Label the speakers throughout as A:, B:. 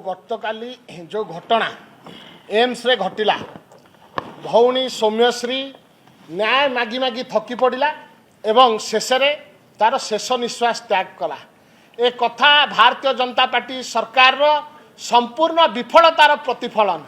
A: गतकाली जो घटना एम्स रे घटिला भौणी सौम्यश्री न्याय मागी मागी थकी पड़ा एवं शेष तार शेष निश्वास त्याग कला ए कथा भारतीय जनता पार्टी सरकार संपूर्ण विफलतार प्रतिफलन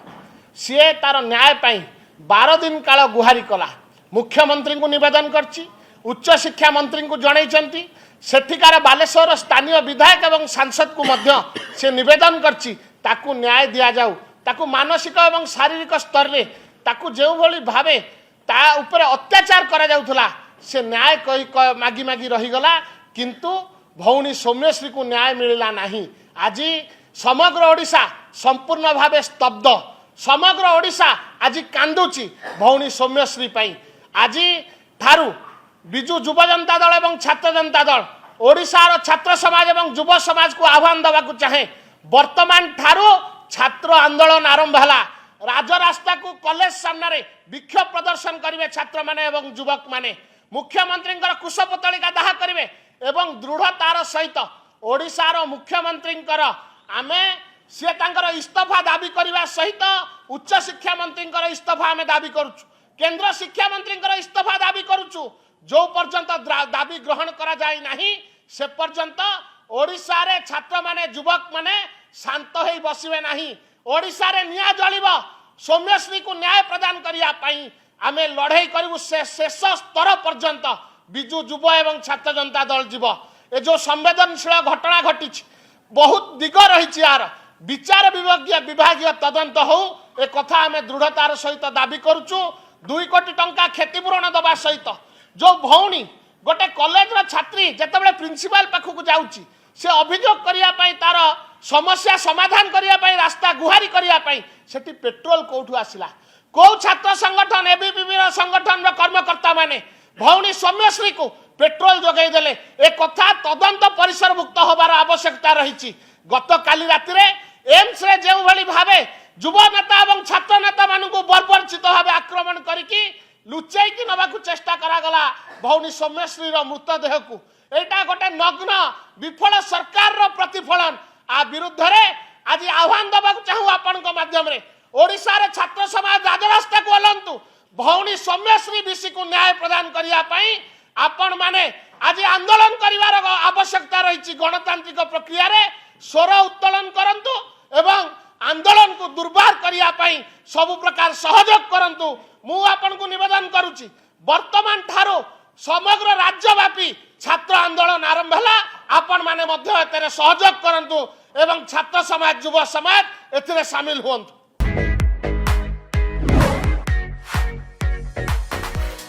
A: सी तार न्याय पाई 12 दिन काल गुहारी कला मुख्यमंत्री को निवेदन करछि उच्च शिक्षा मंत्री को जनई सेठिकार बालेश्वर स्थानीय विधायक एवं सांसद को मध्य से निवेदन करछि ताकू न्याय दिया जाऊ ताकू मानसिक एवं शारीरिक स्तर रे ताकू जो भली भावे ता ऊपर अत्याचार करा जाउथला से न्याय कही मागी मागी रहीगला किंतु भौणी सौम्यश्री को न्याय मिलला नहीं। आज समग्र ओडिशा संपूर्ण भावे स्तब्ध समग्र ओडिशा आज कांदुची भौणी सौम्यश्री पाई आज ठारू विजु युव जनता दल एवं छात्र जनता दल ओडिशार छात्र समाज एवं युव समाज को आह्वान देवाक चाहे वर्तमान ठारू छात्र आंदोलन आरंभ है राजरास्ता को कॉलेज सामने विक्षोभ प्रदर्शन करेंगे छात्र माने एवं युवक माने मुख्यमंत्री कुशपुतलिका दाह करेंगे एवं दृढ़तार सहित ओडिशार मुख्यमंत्री आमे सी इस्तीफा दाबी करने सहित उच्च शिक्षा मंत्री इस्तीफा आमे दाबी करुचु केंद्र शिक्षा मंत्री इस्तीफा दाबी करुचु जो पर्यंत दाबी ग्रहण करा जाए नहीं से पर्यंत ओडिशा रे छात्र माने युवक माने शांत होई बसिबे नहीं ओडिशा रे निया जलिब सौम्यश्री को न्याय प्रदान करिया पई आमे लड़ाई करू शेष स्तर पर्यंत विजु युव एवं छात्र जनता दल जीव ए जो संवेदनशील घटना घटी बहुत दिग रही यार विचार विभागीय तदंत हो ए कथा आमे दृढ़तार सहित दाबी करुचु 2 कोटी टंका क्षतिपूरण दबा सहित जो भौणी गोटे कॉलेज छात्री जितेबाला प्रिंसिपाल पाखक जाऊँगी से अभियोग करने तार समस्या समाधान करने रास्ता गुहारी करने से पेट्रोल कौटू आसला कौ छात्र संगठन एबीवीपी संगठन कर्मकर्ता माने भौणी सौम्यश्री को पेट्रोल जोगाई देले ए कथा तदंत परिसरभुक्त होबार आवश्यकता रही। गत काली राति एम्स रे जो भली भावे युव नेता और छात्र नेता मान बर्बरचित भाव आक्रमण करके लुचाई नवा चेष्टा करागला भौणी सौम्यश्री मृतदेह को एटा गोटे नग्न विफल सरकार प्रतिफलन आ विरुद्ध रे आज आह्वान देवा चाहूँ आपण माध्यम ओडिशा रे छात्र समाज राजरास्ता को ओलंतु भौणी सौम्यश्री विषय को न्याय प्रदान करने आपण माने आज आंदोलन करिवार आवश्यकता रही गणतांत्रिक प्रक्रिया रे स्वर उत्तोलन करंतु एवं आंदोलन को दुर्बार करने सबु प्रकार सहयोग करंतु मु आपण को निवेदन करुची वर्तमान ठारो समग्र राज्यव्यापी छात्र आंदोलन आरंभ है आपण माने मध्य एते सहयोग करंतु एवं छात्र समाज युव समाज एथिरे शामिल हुंतु।